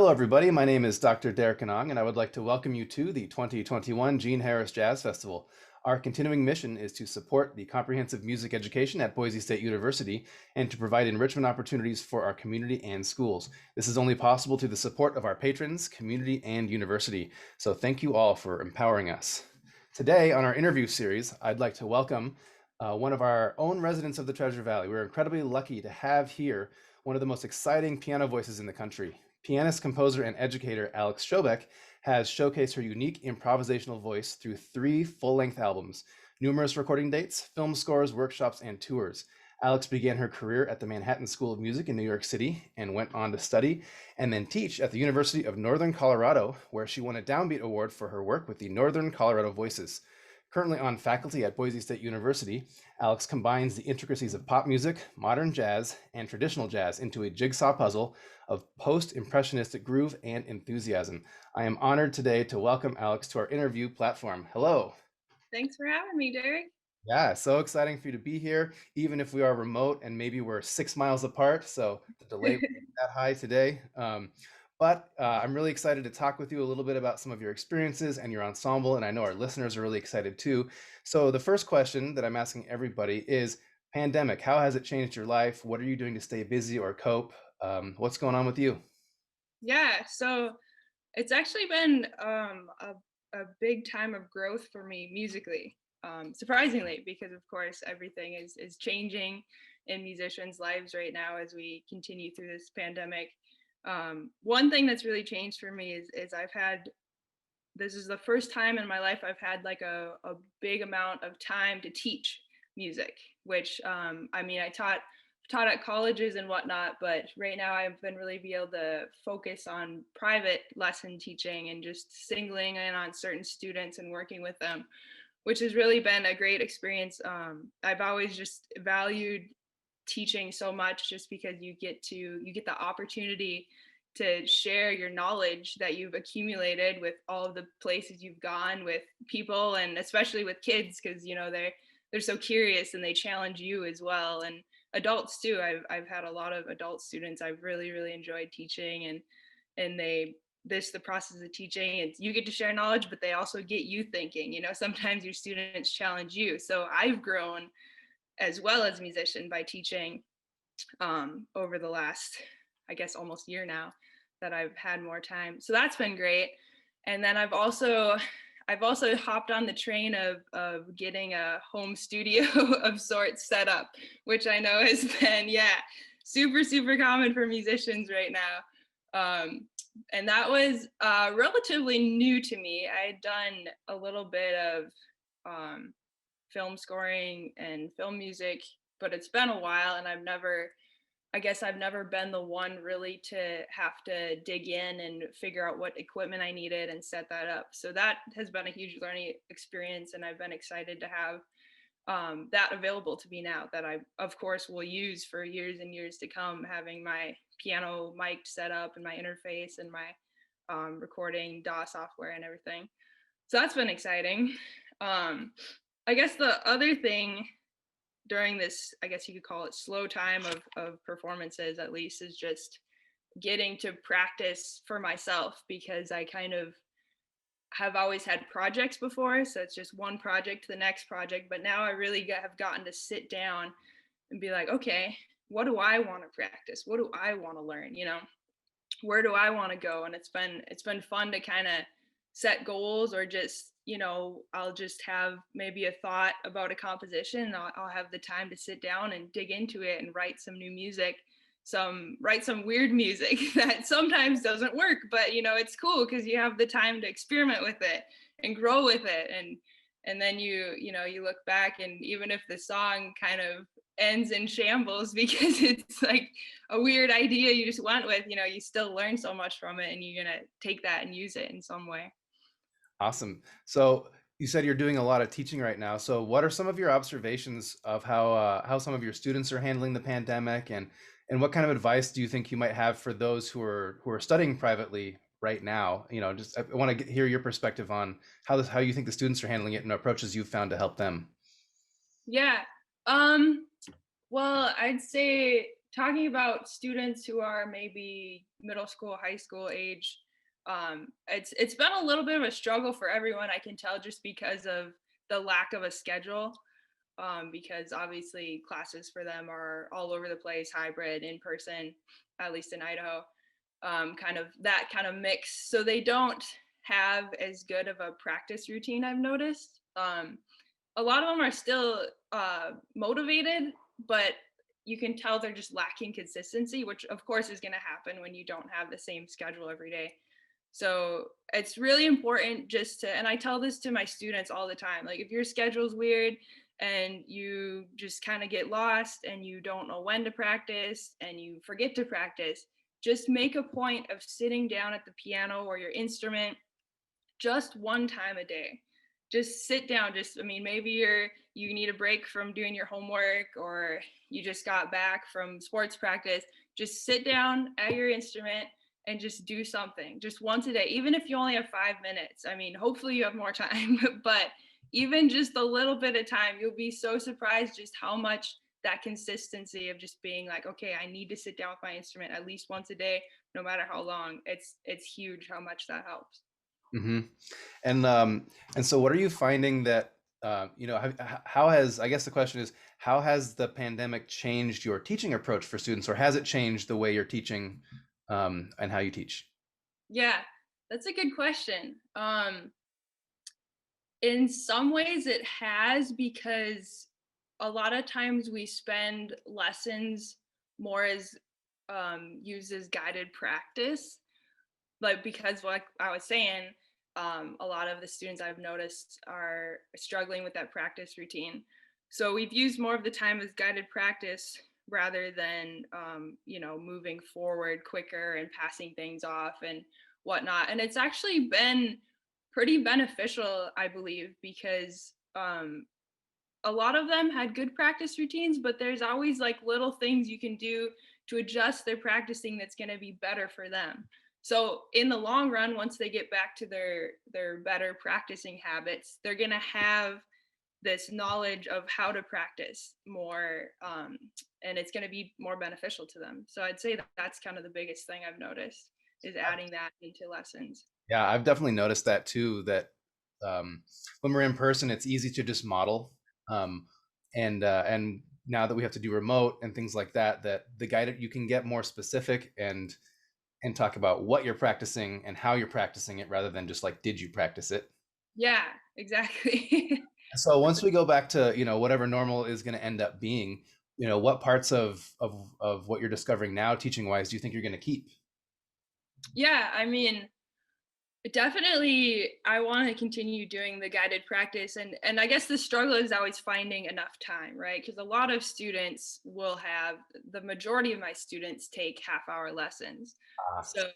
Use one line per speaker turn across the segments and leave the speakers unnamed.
Hello, everybody. My name is Dr. Derek Anong, and I would like to welcome you to the 2021 Gene Harris Jazz Festival. Our continuing mission is to support the comprehensive music education at Boise State University and to provide enrichment opportunities for our community and schools. This is only possible through the support of our patrons, community, and university. So thank you all for empowering us. Today, on our interview series, I'd like to welcome one of our own residents of the Treasure Valley. We're incredibly lucky to have here one of the most exciting piano voices in the country. Pianist, composer, and educator Alex Sjobeck has showcased her unique improvisational voice through 3 full-length albums, numerous recording dates, film scores, workshops, and tours. Alex began her career at the Manhattan School of Music in New York City and went on to study and then teach at the University of Northern Colorado, where she won a Downbeat Award for her work with the Northern Colorado Voices. Currently on faculty at Boise State University, Alex combines the intricacies of pop music, modern jazz, and traditional jazz into a jigsaw puzzle of post-impressionistic groove and enthusiasm. I am honored today to welcome Alex to our interview platform. Hello.
Thanks for having me, Derek.
Yeah, so exciting for you to be here, even if we are remote and maybe we're 6 miles apart. So the delay won't be that high today. But I'm really excited to talk with you a little bit about some of your experiences and your ensemble, and I know our listeners are really excited too. So the first question that I'm asking everybody is pandemic. How has it changed your life? What are you doing to stay busy or cope? What's going on with you?
Yeah, so it's actually been a big time of growth for me musically, surprisingly, because of course everything is changing in musicians' lives right now as we continue through this pandemic. One thing that's really changed for me is I've had this is the first time in my life I've had like a big amount of time to teach music, which I mean I taught at colleges and whatnot, but right now I've been really be able to focus on private lesson teaching and just singling in on certain students and working with them, which has really been a great experience. I've always just valued teaching so much just because you get the opportunity to share your knowledge that you've accumulated with all of the places you've gone with people, and especially with kids, because they're so curious and they challenge you as well, and adults too. I've had a lot of adult students I've really enjoyed teaching, and they this the process of teaching, and you get to share knowledge, but they also get you thinking. Sometimes your students challenge you, so I've grown as well as musician by teaching over the last, I guess, almost year now that I've had more time. So that's been great. And then I've also hopped on the train of getting a home studio of sorts set up, which I know has been, yeah, super common for musicians right now. And that was relatively new to me. I had done a little bit of um, film scoring and film music, but it's been a while, and I guess I've never been the one really to have to dig in and figure out what equipment I needed and set that up. So that has been a huge learning experience, and I've been excited to have that available to me now, that I, of course, will use for years and years to come, having my piano mic set up and my interface and my recording DAW software and everything. So that's been exciting. Um, I guess the other thing during this, I guess you could call it slow time of performances, at least, is just getting to practice for myself, because I kind of have always had projects before. So it's just one project to the next project. But now I really have gotten to sit down and be like, okay, what do I want to practice? What do I want to learn? Where do I want to go? And it's been fun to kind of set goals, or just, I'll just have maybe a thought about a composition, and I'll have the time to sit down and dig into it and write some new music, write some weird music that sometimes doesn't work, but it's cool because you have the time to experiment with it and grow with it, and then you look back, and even if the song kind of ends in shambles because it's like a weird idea you just went with, you still learn so much from it, and you're gonna take that and use it in some way.
Awesome. So you said you're doing a lot of teaching right now. So what are some of your observations of how some of your students are handling the pandemic, and what kind of advice do you think you might have for those who are studying privately right now? Just I want to hear your perspective on how you think the students are handling it and approaches you've found to help them.
Yeah. um well, I'd say talking about students who are maybe middle school, high school age, it's been a little bit of a struggle for everyone. I can tell just because of the lack of a schedule. Because obviously classes for them are all over the place, hybrid, in person, at least in Idaho, kind of that kind of mix. So they don't have as good of a practice routine, I've noticed. A lot of them are still motivated, but you can tell they're just lacking consistency, which of course is going to happen when you don't have the same schedule every day. So it's really important just to, and I tell this to my students all the time, like if your schedule's weird and you just kind of get lost and you don't know when to practice and you forget to practice, just make a point of sitting down at the piano or your instrument just one time a day. Just sit down. Just, I mean, maybe you need a break from doing your homework or you just got back from sports practice. Just sit down at your instrument and just do something just once a day, even if you only have 5 minutes. I mean, hopefully you have more time, but even just a little bit of time, you'll be so surprised just how much that consistency of just being like, okay, I need to sit down with my instrument at least once a day, no matter how long. It's huge how much that helps.
Hmm. And so, what are you finding that how has, I guess the question is, how has the pandemic changed your teaching approach for students, or has it changed the way you're teaching, and how you teach?
Yeah, that's a good question. In some ways it has because a lot of times we spend lessons more as used as guided practice, like because like I was saying, a lot of the students I've noticed are struggling with that practice routine. So we've used more of the time as guided practice rather than moving forward quicker and passing things off and whatnot. And it's actually been pretty beneficial, I believe, because a lot of them had good practice routines, but there's always like little things you can do to adjust their practicing that's going to be better for them. So in the long run, once they get back to their better practicing habits, they're going to have this knowledge of how to practice more, and it's going to be more beneficial to them. So I'd say that that's kind of the biggest thing I've noticed is adding that into lessons.
Yeah, I've definitely noticed that too, that um, when we're in person, it's easy to just model. Um, and now that we have to do remote and things like that, that the guide, you can get more specific and talk about what you're practicing and how you're practicing it rather than just like, did you practice it?
Yeah, exactly.
So once we go back to, whatever normal is going to end up being, what parts of what you're discovering now teaching wise do you think you're going to keep?
Yeah, I mean, definitely, I want to continue doing the guided practice, and I guess the struggle is always finding enough time, right? Because a lot of students will have the majority of my students take half-hour lessons.
Ah,
So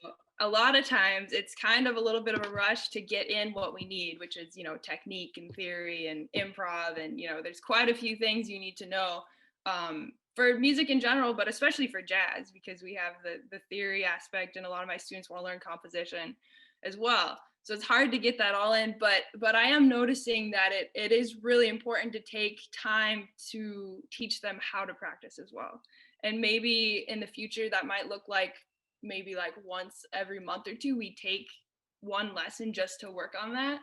a lot of times it's kind of a little bit of a rush to get in what we need, which is, technique and theory and improv, and there's quite a few things you need to know for music in general, but especially for jazz because we have the theory aspect, and a lot of my students want to learn composition as well. So it's hard to get that all in, but I am noticing that it is really important to take time to teach them how to practice as well. And maybe in the future that might look like maybe like once every month or two we take one lesson just to work on that,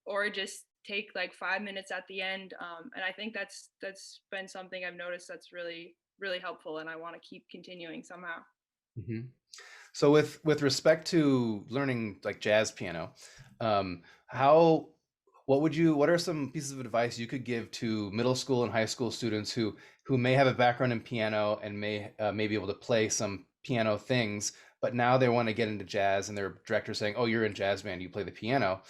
or just take like 5 minutes at the end. And I think that's been something I've noticed that's really really helpful, and I want to keep continuing somehow.
mhm. So with respect to learning like jazz piano, how what are some pieces of advice you could give to middle school and high school students who may have a background in piano and may be able to play some piano things, but now they want to get into jazz and their director's saying, "Oh, you're in jazz band, you play the piano."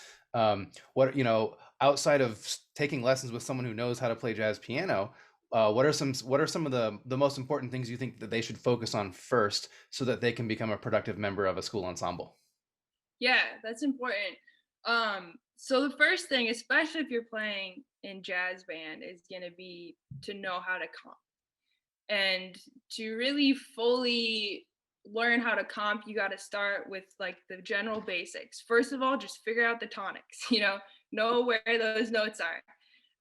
Outside of taking lessons with someone who knows how to play jazz piano, what are some of the most important things you think that they should focus on first so that they can become a productive member of a school ensemble?
Yeah, that's important. So the first thing, especially if you're playing in jazz band, is gonna be to know how to comp. And to really fully learn how to comp, you got to start with like the general basics. First of all, just figure out the tonics, know where those notes are.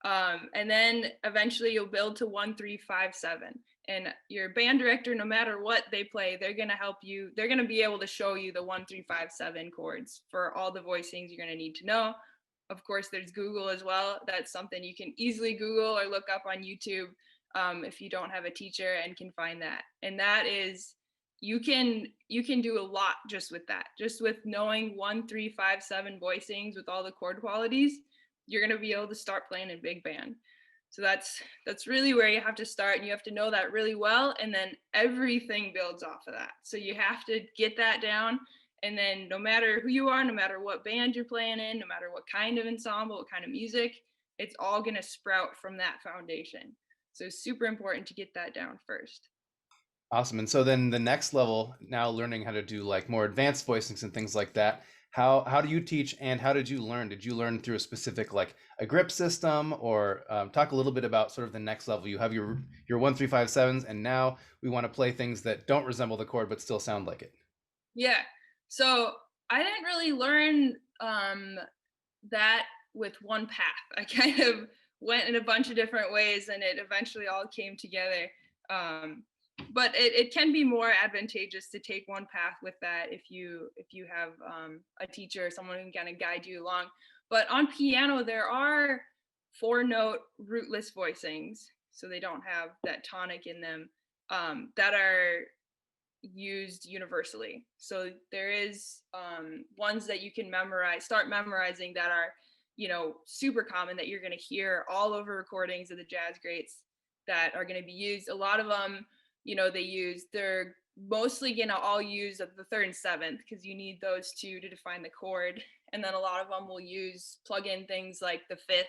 And then eventually you'll build to 1 3 5 7. And your band director, no matter what they play, they're gonna help you. They're gonna be able to show you the 1 3 5 7 chords for all the voicings you're gonna need to know. Of course, there's Google as well. That's something you can easily Google or look up on YouTube, if you don't have a teacher and can find that. And that is, you can do a lot just with that. Just with knowing 1 3 5 7 voicings with all the chord qualities, you're gonna be able to start playing in big band. So that's really where you have to start, and you have to know that really well, and then everything builds off of that. So you have to get that down, and then no matter who you are, no matter what band you're playing in, no matter what kind of ensemble, what kind of music, it's all going to sprout from that foundation. So it's super important to get that down first.
Awesome. And so then the next level, now learning how to do like more advanced voicings and things like that. How do you teach and how did you learn? Did you learn through a specific like a grip system, or talk a little bit about sort of the next level? You have your 1 3 5 7s, and now we want to play things that don't resemble the chord but still sound like it.
Yeah. So I didn't really learn that with one path. I kind of went in a bunch of different ways, and it eventually all came together. Um, but it can be more advantageous to take one path with that if you have a teacher or someone who can kind of guide you along. But on piano, there are 4 note rootless voicings, so they don't have that tonic in them, that are used universally. So there is ones that you can start memorizing, that are, super common, that you're going to hear all over recordings of the jazz greats, that are going to be used. A lot of them, they're mostly going to all use the third and seventh, because you need those two to define the chord. And then a lot of them will plug in things like the fifth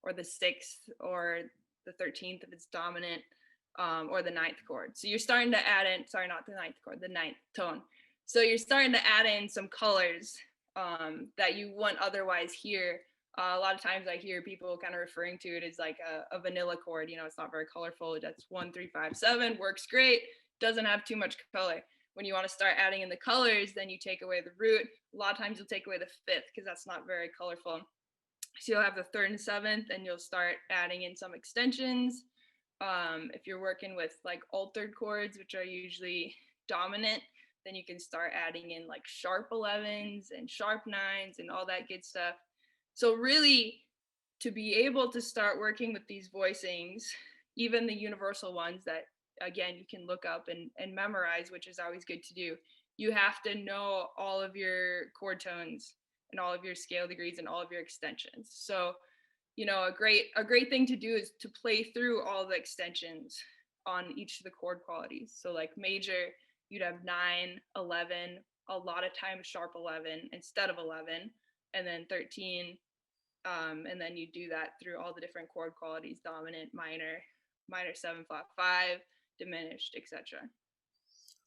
or the sixth or the 13th if it's dominant, or the ninth chord. So you're starting to add in, sorry, not the ninth chord, the ninth tone. So you're starting to add in some colors, that you wouldn't otherwise hear. A lot of times I hear people kind of referring to it as like a vanilla chord. It's not very colorful. That's 1 3 5 7, works great, doesn't have too much color. When you want to start adding in the colors, then you take away the root. A lot of times you'll take away the fifth because that's not very colorful. So you'll have the third and seventh, and you'll start adding in some extensions. If you're working with like altered chords, which are usually dominant, then you can start adding in like sharp 11s and sharp 9s and all that good stuff. So really, to be able to start working with these voicings, even the universal ones that, again, you can look up and memorize, which is always good to do, you have to know all of your chord tones and all of your scale degrees and all of your extensions. So a great thing to do is to play through all the extensions on each of the chord qualities. So like major, you'd have 9, 11, a lot of times sharp 11 instead of 11, and then 13, and then you do that through all the different chord qualities: dominant, minor, minor 7 flat 5, diminished, etc.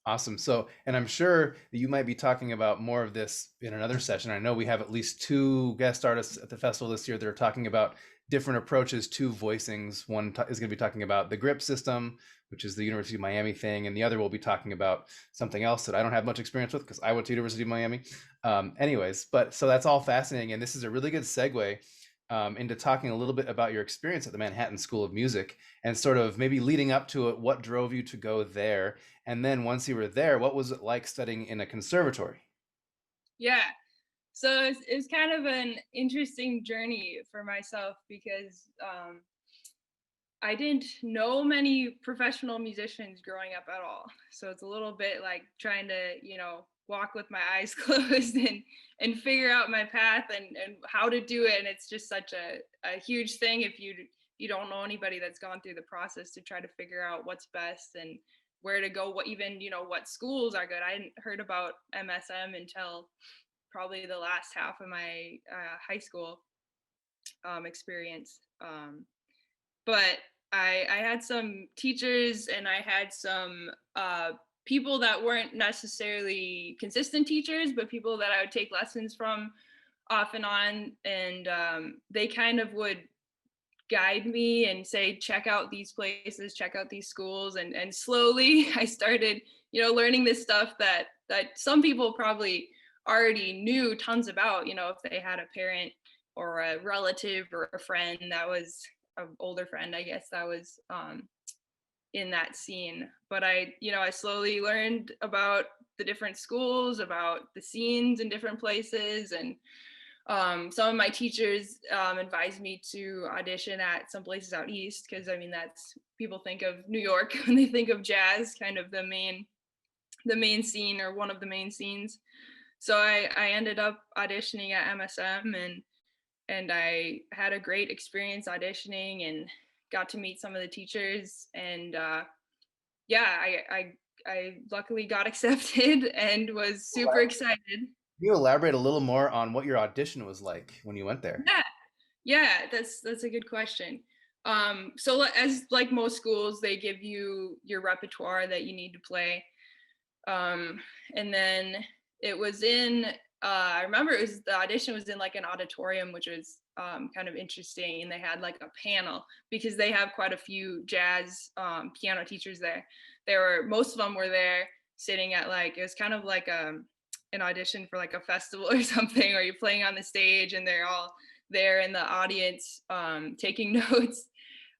Awesome. So, and I'm sure that you might be talking about more of this in another session. I know we have at least 2 guest artists at the festival this year that are talking about different approaches to voicings. One is going to be talking about the grip system, which is the University of Miami thing, and the other will be talking about something else that I don't have much experience with because I went to University of Miami. Anyways, but so that's all fascinating, and this is a really good segue into talking a little bit about your experience at the Manhattan School of Music, and sort of maybe leading up to it, what drove you to go there? And then once you were there, what was it like studying in a conservatory?
Yeah. So it's kind of an interesting journey for myself, because I didn't know many professional musicians growing up at all. So it's a little bit like trying to, walk with my eyes closed and figure out my path and how to do it. And it's just such a huge thing if you don't know anybody that's gone through the process to try to figure out what's best and where to go, what even, what schools are good. I hadn't heard about MSM until probably the last half of my high school experience. But I had some teachers, and I had some people that weren't necessarily consistent teachers, but people that I would take lessons from off and on. And they kind of would guide me and say, check out these places, check out these schools. And slowly I started, learning this stuff that some people probably already knew tons about, if they had a parent or a relative or a friend that was an older friend, I guess, that was in that scene. But I slowly learned about the different schools, about the scenes in different places, and some of my teachers advised me to audition at some places out east because I mean that's people think of New York when they think of jazz, kind of the main scene or one of the main scenes. So I ended up auditioning at MSM, and I had a great experience auditioning and got to meet some of the teachers, and yeah, I luckily got accepted and was super excited.
Can you elaborate a little more on what your audition was like when you went there?
Yeah, yeah, that's a good question. As like most schools, they give you your repertoire that you need to play, um, and then it was in. I remember the audition was in like an auditorium, which was kind of interesting, and they had like a panel because they have quite a few jazz piano teachers there. Most of them were there sitting at like it was kind of like an audition for like a festival or something, where you're playing on the stage and they're all there in the audience taking notes.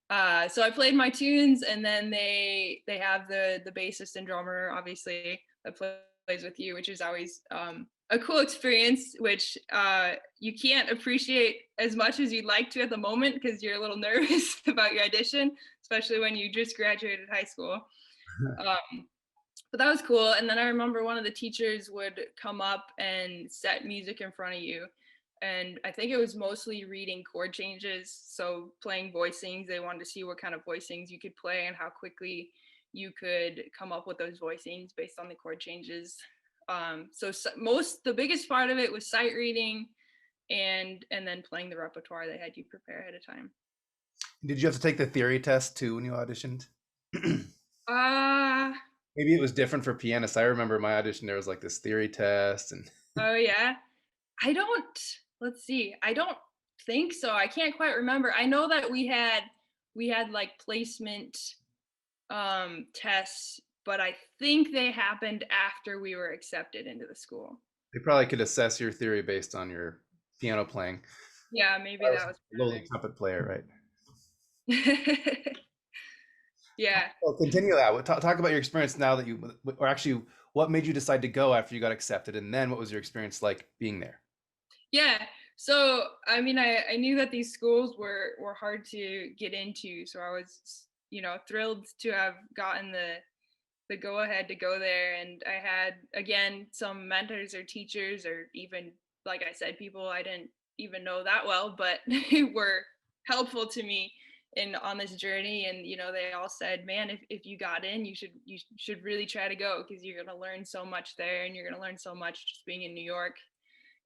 So I played my tunes, and then they have the bassist and drummer, obviously, that plays with you, which is always a cool experience, which you can't appreciate as much as you'd like to at the moment because you're a little nervous about your audition, especially when you just graduated high school. Um, but that was cool. And then I remember one of the teachers would come up and set music in front of you. And I think it was mostly reading chord changes. So playing voicings, they wanted to see what kind of voicings you could play and how quickly you could come up with those voicings based on the chord changes. The biggest part of it was sight reading and then playing the repertoire they had you prepare ahead of time.
Did you have to take the theory test too when you auditioned?
Uh,
Maybe it was different for pianists. I remember my audition, there was like this theory test and
oh yeah. I don't, let's see. I don't think so. I can't quite remember. I know that we had like placement tests, but I think they happened after we were accepted into the school.
they probably could assess your theory based on your piano playing.
Yeah, maybe
I was
that was
a little trumpet player, right?
part of it. Yeah.
Well, continue that. Talk about your experience now that or actually, what made you decide to go after you got accepted, and then what was your experience like being there?
Yeah. So I mean, I knew that these schools were hard to get into, so I was thrilled to have gotten the go ahead to go there. And I had again some mentors or teachers or even, like I said, people I didn't even know that well, but were helpful to me in on this journey. And they all said, man, if you got in, you should really try to go because you're going to learn so much there, and you're going to learn so much just being in New York,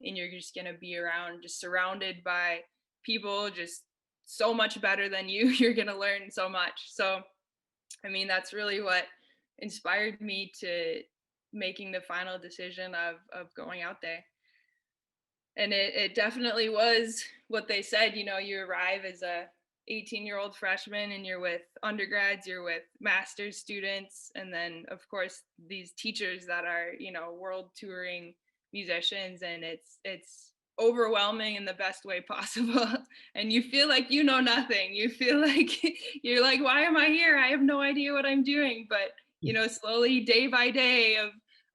and you're just going to be around just surrounded by people just so much better than you. You're going to learn so much. So I mean, that's really what inspired me to making the final decision of going out there. And it definitely was what they said. You arrive as a 18-year-old freshman, and you're with undergrads, you're with master's students, and then of course these teachers that are world touring musicians, and it's overwhelming in the best way possible. And you feel like you know nothing. You feel like you're like, why am I here? I have no idea what I'm doing. But slowly, day by day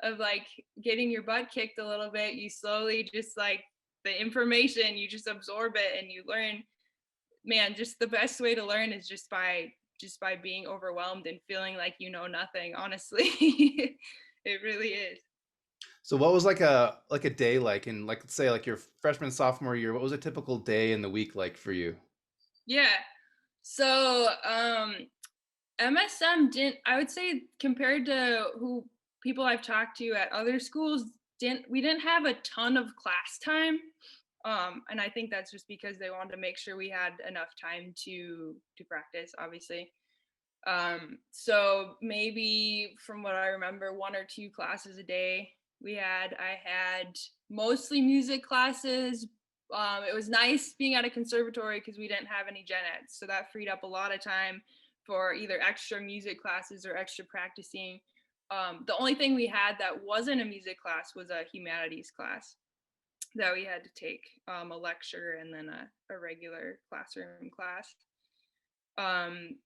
of like getting your butt kicked a little bit, you slowly just like the information, you just absorb it and you learn. Man, just the best way to learn is just by being overwhelmed and feeling like you know nothing, honestly. It really is.
So, what was like a day like in, like, let's say like your freshman sophomore year? What was a typical day in the week like for you?
Yeah. So MSM didn't, I would say, compared to who people I've talked to at other schools, we didn't have a ton of class time. And I think that's just because they wanted to make sure we had enough time to practice, obviously. So maybe from what I remember, one or two classes a day I had mostly music classes. It was nice being at a conservatory because we didn't have any gen eds. So that freed up a lot of time for either extra music classes or extra practicing. The only thing we had that wasn't a music class was a humanities class. that we had to take a lecture and then a regular classroom class.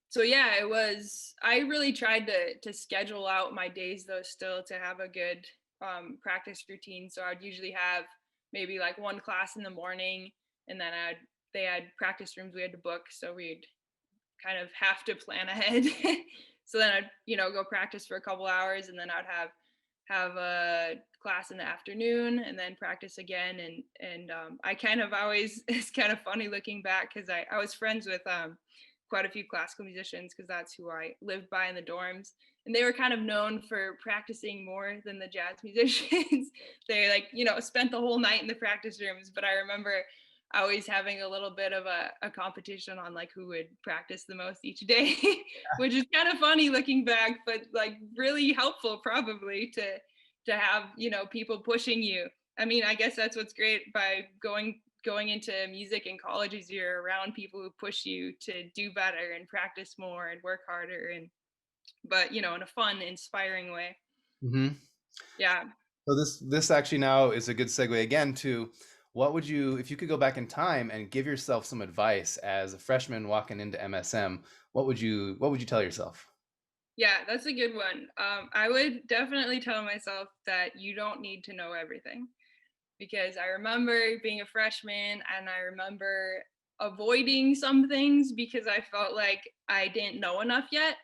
So yeah, it was, I really tried to schedule out my days though still to have a good practice routine. So I'd usually have maybe like one class in the morning, and then they had practice rooms we had to book, so we'd kind of have to plan ahead. So then I'd, go practice for a couple hours, and then I'd have a class in the afternoon and then practice again. And I kind of always, it's kind of funny looking back because I was friends with quite a few classical musicians because that's who I lived by in the dorms. And they were kind of known for practicing more than the jazz musicians. They like, spent the whole night in the practice rooms. But I remember always having a little bit of a competition on like who would practice the most each day, which is kind of funny looking back, but like really helpful probably to have, people pushing you. I mean, I guess that's what's great by going into music in college is you're around people who push you to do better and practice more and work harder, and but in a fun, inspiring way.
Hmm.
Yeah.
So this actually now is a good segue again to what would you, if you could go back in time and give yourself some advice as a freshman walking into MSM, what would you tell yourself?
Yeah, that's a good one. I would definitely tell myself that you don't need to know everything, because I remember being a freshman and I remember avoiding some things because I felt like I didn't know enough yet.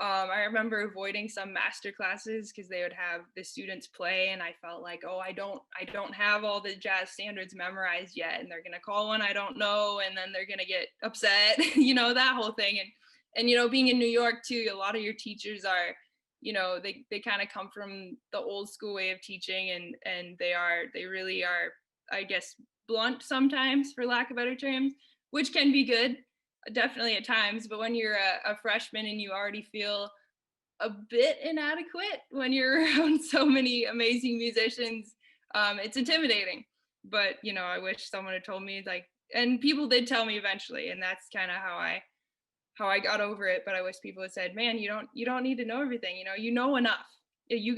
I remember avoiding some master classes because they would have the students play, and I felt like, oh, I don't have all the jazz standards memorized yet, and they're gonna call one I don't know, and then they're gonna get upset, that whole thing. And being in New York too, a lot of your teachers are, they kind of come from the old school way of teaching, and they really are, I guess, blunt sometimes, for lack of better terms, which can be good definitely at times. But when you're a freshman and you already feel a bit inadequate when you're around so many amazing musicians, it's intimidating. But I wish someone had told me, like, and people did tell me eventually, and that's kind of how I got over it. But I wish people had said, man, you don't need to know everything. You know enough. If you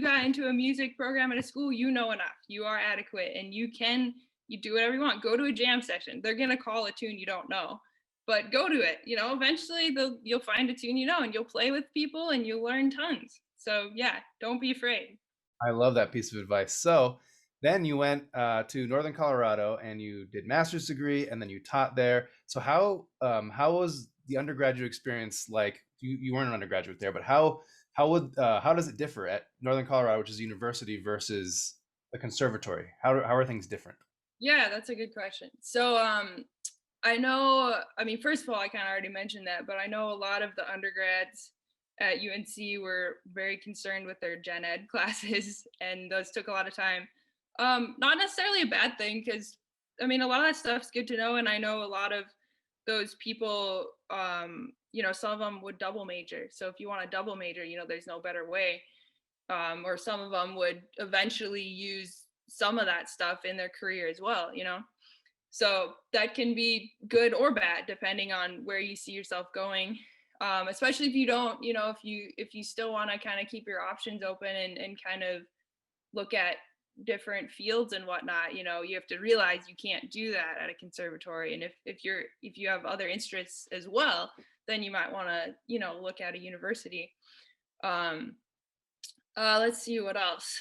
got into a music program at a school, you know enough. You are adequate, and you do whatever you want. Go to a jam session. They're gonna call a tune you don't know, but go to it. Eventually you'll find a tune and you'll play with people and you'll learn tons. So yeah, don't be afraid.
I love that piece of advice. So then you went to Northern Colorado and you did master's degree and then you taught there. So how was the undergraduate experience like? You weren't an undergraduate there, but how does it differ at Northern Colorado, which is a university, versus the conservatory? How are things different?
Yeah, that's a good question. So I know, I mean, first of all, I kind of already mentioned that, but I know a lot of the undergrads at UNC were very concerned with their gen ed classes, and those took a lot of time. Not necessarily a bad thing, because I mean, a lot of that stuff's good to know, and I know a lot of those people, some of them would double major. So if you want a double major, there's no better way. Or some of them would eventually use some of that stuff in their career as well. So that can be good or bad depending on where you see yourself going. Especially if you don't, if you still want to kind of keep your options open and kind of look at different fields and whatnot. You have to realize you can't do that at a conservatory. And if you have other interests as well, then you might want to, look at a university. Um, let's see what else.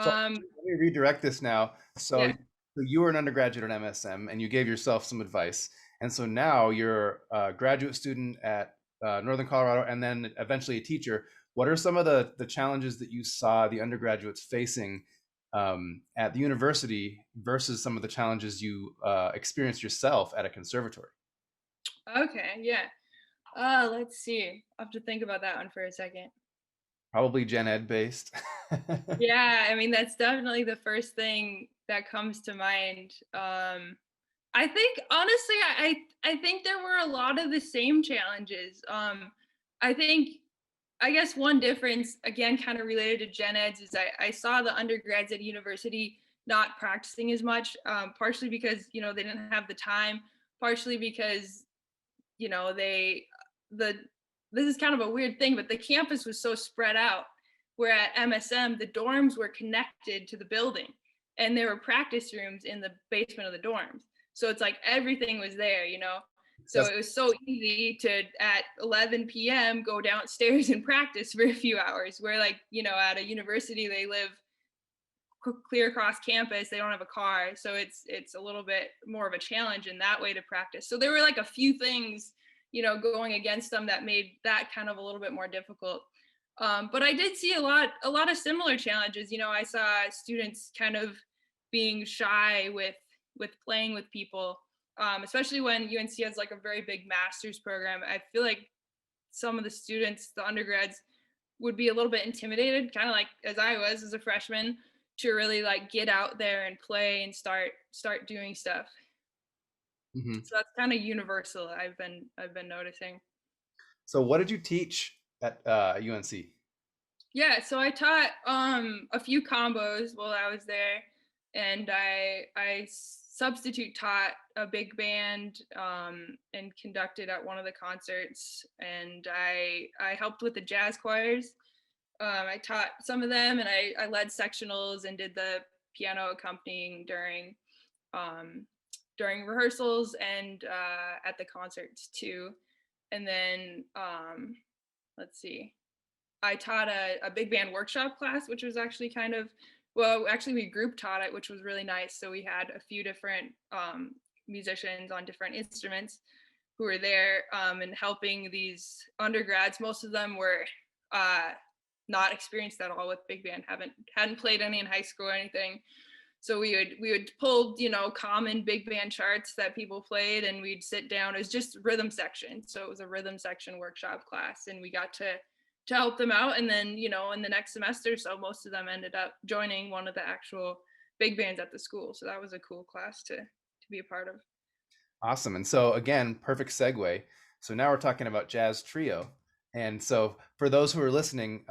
So
Um,
let me redirect this now. So
yeah.
you were an undergraduate at MSM and you gave yourself some advice. And so now you're a graduate student at Northern Colorado and then eventually a teacher. What are some of the challenges that you saw the undergraduates facing at the university versus some of the challenges you experienced yourself at a conservatory?
Okay. Yeah. Let's see. I'll have to think about that one for a second.
Probably gen ed based.
Yeah, I mean that's definitely the first thing that comes to mind. I think honestly, I think there were a lot of the same challenges. I think I guess one difference, again, kind of related to gen eds, is I saw the undergrads at university not practicing as much, partially because they didn't have the time, partially because they the this is kind of a weird thing, but the campus was so spread out. Where at MSM, the dorms were connected to the building. and there were practice rooms in the basement of the dorms. So it's like everything was there, you know. So
That's
it was so easy to at 11 p.m. go downstairs and practice for a few hours. Where like, you know, at a university they live clear across campus, they don't have a car, so it's a little bit more of a challenge in that way to practice. So there were like a few things, you know, going against them that made that kind of a little bit more difficult. But I did see a lot of similar challenges. You know, I saw students kind of being shy with playing with people, especially when UNC has like a very big master's program. I feel like some of the students, the undergrads, would be a little bit intimidated, kind of like as I was as a freshman, to really like get out there and play and start doing stuff.
mhm.
So that's kind of universal. I've been noticing.
So what did you teach at UNC?
Yeah, so I taught a few combos while I was there, and I substitute taught a big band and conducted at one of the concerts, and I helped with the jazz choirs. I taught some of them, and I led sectionals and did the piano accompanying um, during rehearsals and at the concerts too. And then let's see, I taught a big band workshop class, which was actually kind of, well, actually we group taught it, which was really nice. So we had a few different musicians on different instruments who were there and helping these undergrads. Most of them were uh, not experienced at all with big band, hadn't played any in high school or anything. So we would pull, you know, common big band charts that people played, and we'd sit down. It was just rhythm section, so it was a rhythm section workshop class, and we got to help them out. And then, you know, in the next semester, so most of them ended up joining one of the actual big bands at the school. So that was a cool class to be a part of.
Awesome. And so again, perfect segue. So now we're talking about jazz trio. And so for those who are listening,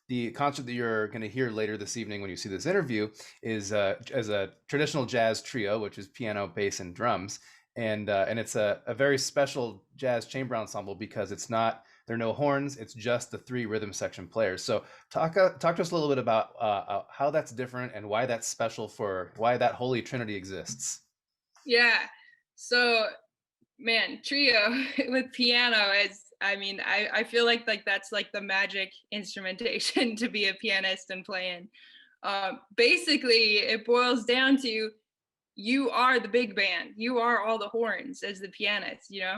the concert that you're going to hear later this evening when you see this interview is as a traditional jazz trio, which is piano, bass, and drums. And it's a very special jazz chamber ensemble because it's not, there are no horns, it's just the three rhythm section players. So talk to us a little bit about how that's different and why that's special, for why that holy trinity exists.
Yeah. So man, trio with piano is, I mean, I feel like that's like the magic instrumentation to be a pianist and playing. Basically, it boils down to you are the big band. You are all the horns as the pianist, you know?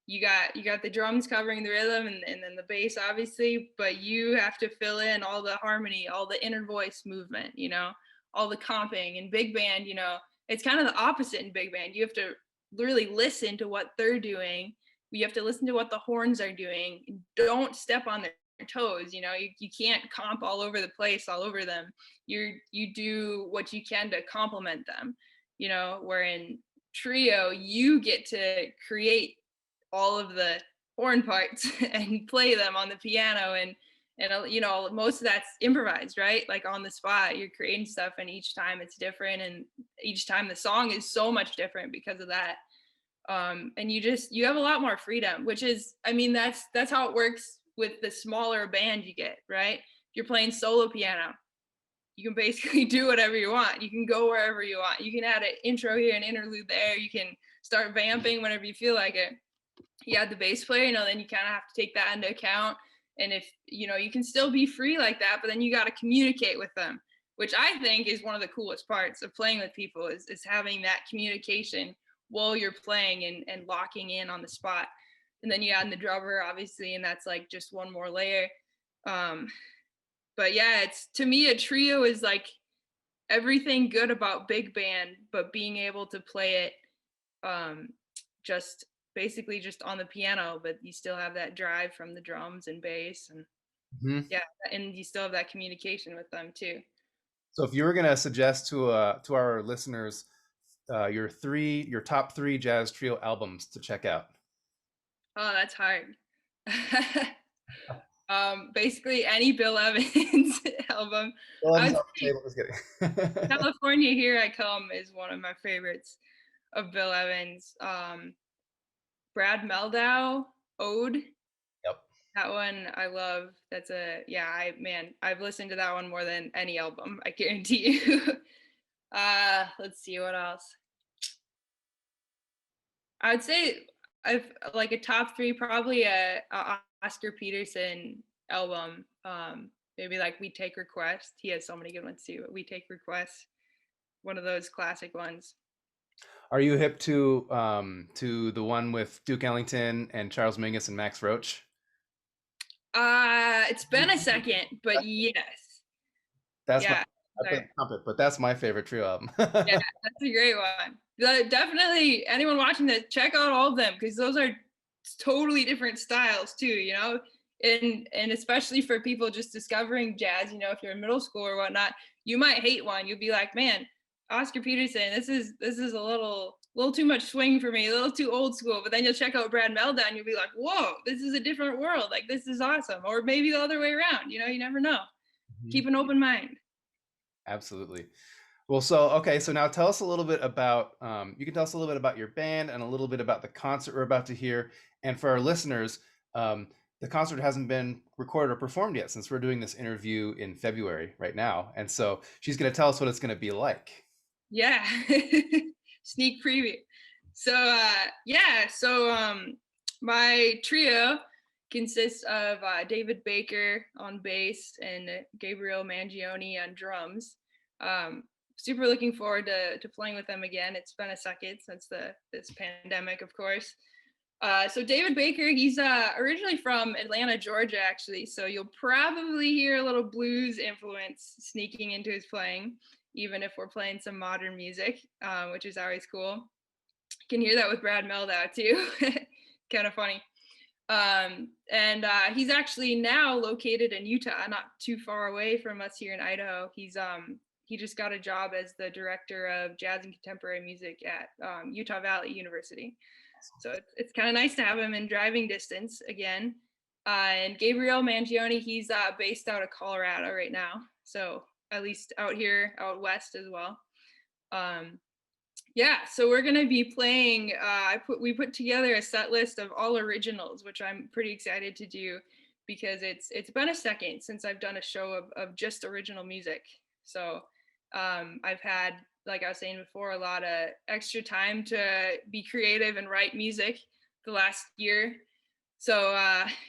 You got the drums covering the rhythm and then the bass obviously, but you have to fill in all the harmony, all the inner voice movement, you know, all the comping. In big band, you know, it's kind of the opposite in big band. You have to really listen to what they're doing. You have to listen to what the horns are doing. Don't step on their toes, you know. You can't comp all over the place, all over them. You do what you can to complement them, you know, where in trio you get to create all of the horn parts and play them on the piano. And you know, most of that's improvised, right? Like on the spot you're creating stuff, and each time it's different, and each time the song is so much different because of that. And you have a lot more freedom, which is, I mean, that's how it works with the smaller band you get, right? If you're playing solo piano, you can basically do whatever you want. You can go wherever you want. You can add an intro here, an interlude there. You can start vamping whenever you feel like it. You add the bass player, you know, then you kind of have to take that into account. And if, you know, you can still be free like that, but then you got to communicate with them, which I think is one of the coolest parts of playing with people is having that communication while you're playing and locking in on the spot. And then you add in the drummer, obviously, and that's like just one more layer. Um, but yeah, it's, to me, a trio is like everything good about big band, but being able to play it um, just basically just on the piano, but you still have that drive from the drums and bass, and
Mhm.
yeah, and you still have that communication with them too.
So if you were going to suggest to our listeners your top three jazz trio albums to check out.
Oh, that's hard. Basically any Bill Evans album.
Well,
I
I'm
would
off the
say
table. Just kidding.
California Here I Come is one of my favorites of Bill Evans. Brad Meldau, Ode.
Yep.
That one I love. That's a, yeah, I've listened to that one more than any album, I guarantee you. Let's see what else. I would say I've like a top three, probably a Oscar Peterson album. Maybe like We Take Requests. He has so many good ones too. But We Take Requests, one of those classic ones.
Are you hip to the one with Duke Ellington and Charles Mingus and Max Roach?
It's been a second, but yes,
That's my
yeah,
I play the
sorry.
trumpet, but that's my favorite trio album.
Yeah, that's a great one. Definitely, anyone watching this, check out all of them because those are totally different styles too. And especially for people just discovering jazz. If you're in middle school or whatnot, you might hate one. You'll be like, man, Oscar Peterson, this is a little too much swing for me, a little too old school. But then you'll check out Brad Melda and you'll be like, whoa, this is a different world. Like this is awesome. Or maybe the other way around. You never know.
Mhm.
Keep an open mind.
Absolutely. Well, so okay, so now tell us a little bit about you can tell us a little bit about your band and a little bit about the concert we're about to hear. And for our listeners, the concert hasn't been recorded or performed yet since we're doing this interview in February right now. And so she's going to tell us what it's going to be like.
Yeah. Sneak preview. So my trio consists of David Baker on bass and Gabriel Mangione on drums. Um, Super looking forward to playing with them again. It's been a second since this pandemic, of course. So David Baker, he's originally from Atlanta, Georgia, actually. So you'll probably hear a little blues influence sneaking into his playing, even if we're playing some modern music, which is always cool. You can hear that with Brad Meldau too. Kind of funny. And he's actually now located in Utah, not too far away from us here in Idaho. He just got a job as the director of jazz and contemporary music at Utah Valley University. So it's kind of nice to have him in driving distance again. And Gabriel Mangione, he's based out of Colorado right now. So at least out here, out west as well. Um, yeah, so we're gonna be playing. We put together a set list of all originals, which I'm pretty excited to do because it's been a second since I've done a show of just original music. So I've had, like I was saying before, a lot of extra time to be creative and write music the last year. So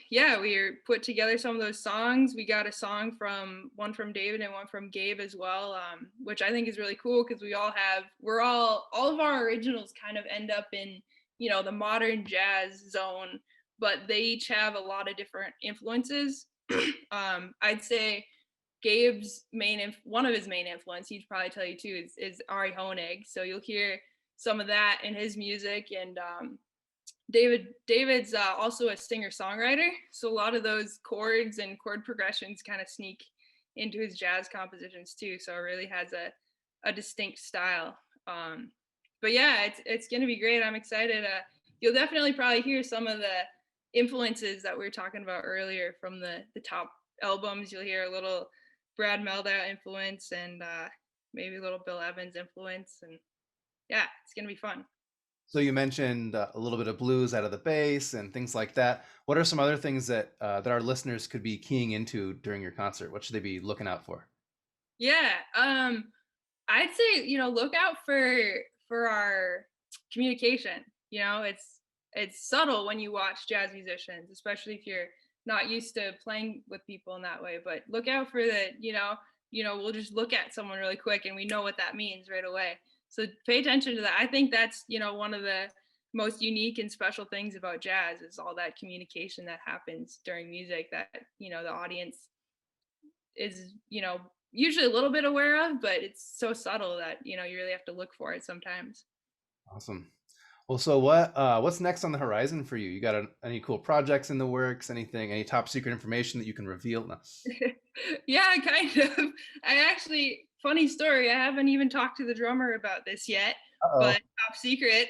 yeah, we put together some of those songs. We got a song from one from David and one from Gabe as well, which I think is really cool because all of our originals kind of end up in the modern jazz zone, but they each have a lot of different influences. I'd say Gabe's one of his main influence, he'd probably tell you too, is Ari Honig. So you'll hear some of that in his music, and David's also a singer-songwriter, so a lot of those chords and chord progressions kind of sneak into his jazz compositions too. So it really has a distinct style. But yeah, it's gonna be great. I'm excited. You'll definitely probably hear some of the influences that we were talking about earlier from the top albums. You'll hear a little Brad Meldau influence and maybe a little Bill Evans influence, and yeah, it's gonna be fun.
So you mentioned a little bit of blues out of the bass and things like that. What are some other things that our listeners could be keying into during your concert? What should they be looking out for?
Yeah, I'd say look out for our communication. It's subtle when you watch jazz musicians, especially if you're not used to playing with people in that way. But look out for we'll just look at someone really quick and we know what that means right away. So pay attention to that. I think that's one of the most unique and special things about jazz is all that communication that happens during music that the audience is usually a little bit aware of, but it's so subtle that you really have to look for it sometimes.
Awesome. Well, so what's next on the horizon for you? You got any cool projects in the works? Anything? Any top secret information that you can reveal? No.
Yeah, kind of. I actually, funny story, I haven't even talked to the drummer about this yet,
Uh-oh.
but top secret.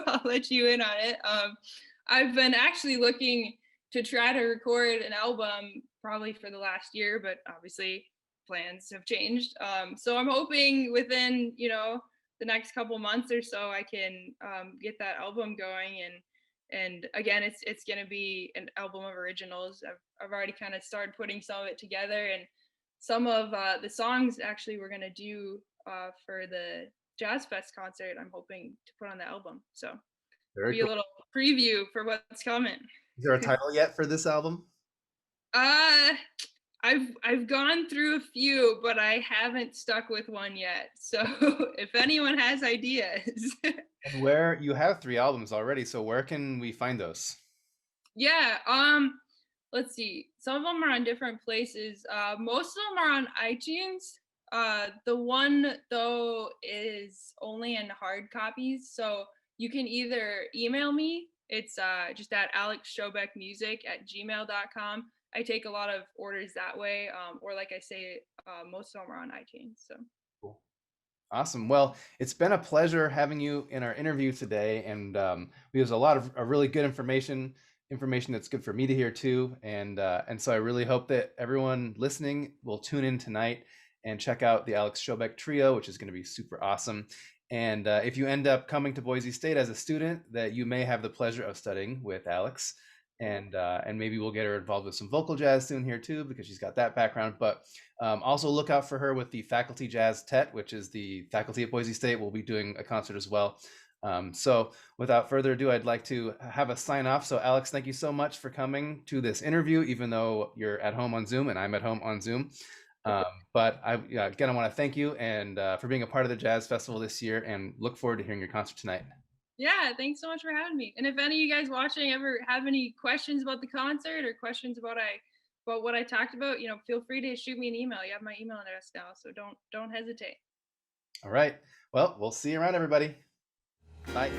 I'll let you in on it. I've been actually looking to try to record an album probably for the last year, but obviously plans have changed. So I'm hoping within the next couple months or so I can get that album going, and again it's going to be an album of originals. I've already kind of started putting some of it together, and some of the songs actually we're going to do for the Jazz Fest concert. I'm hoping to put on the album. So
Very
be a
cool.
little preview for what's coming.
Is there a title yet for this album?
Uh, I've gone through a few, but I haven't stuck with one yet. So if anyone has ideas,
And where you have 3 albums already, so where can we find those?
yeah. Let's see. Some of them are on different places. Most of them are on iTunes. The one though is only in hard copies, so you can either email me. It's just at alexsjobeckmusic@gmail.com. I take a lot of orders that way, or like I say, most of them are on iTunes. So
Cool. Awesome. Well, it's been a pleasure having you in our interview today, and we have a lot of really good information that's good for me to hear too. And so I really hope that everyone listening will tune in tonight and check out the Alex Sjobeck Trio, which is going to be super awesome. And if you end up coming to Boise State as a student, that you may have the pleasure of studying with Alex, and maybe we'll get her involved with some vocal jazz soon here too, because she's got that background. But also look out for her with the Faculty Jazz Tet, which is the faculty at Boise State. We'll be doing a concert as well. So without further ado, I'd like to have a sign off. So Alex, thank you so much for coming to this interview, even though you're at home on Zoom and I'm at home on Zoom. But again, I want to thank you and for being a part of the Jazz Festival this year, and look forward to hearing your concert tonight.
yeah, thanks so much for having me. And if any of you guys watching ever have any questions about the concert or questions about what I talked about, feel free to shoot me an email. You have my email address now, so don't hesitate.
All right. Well, we'll see you around, everybody. Bye.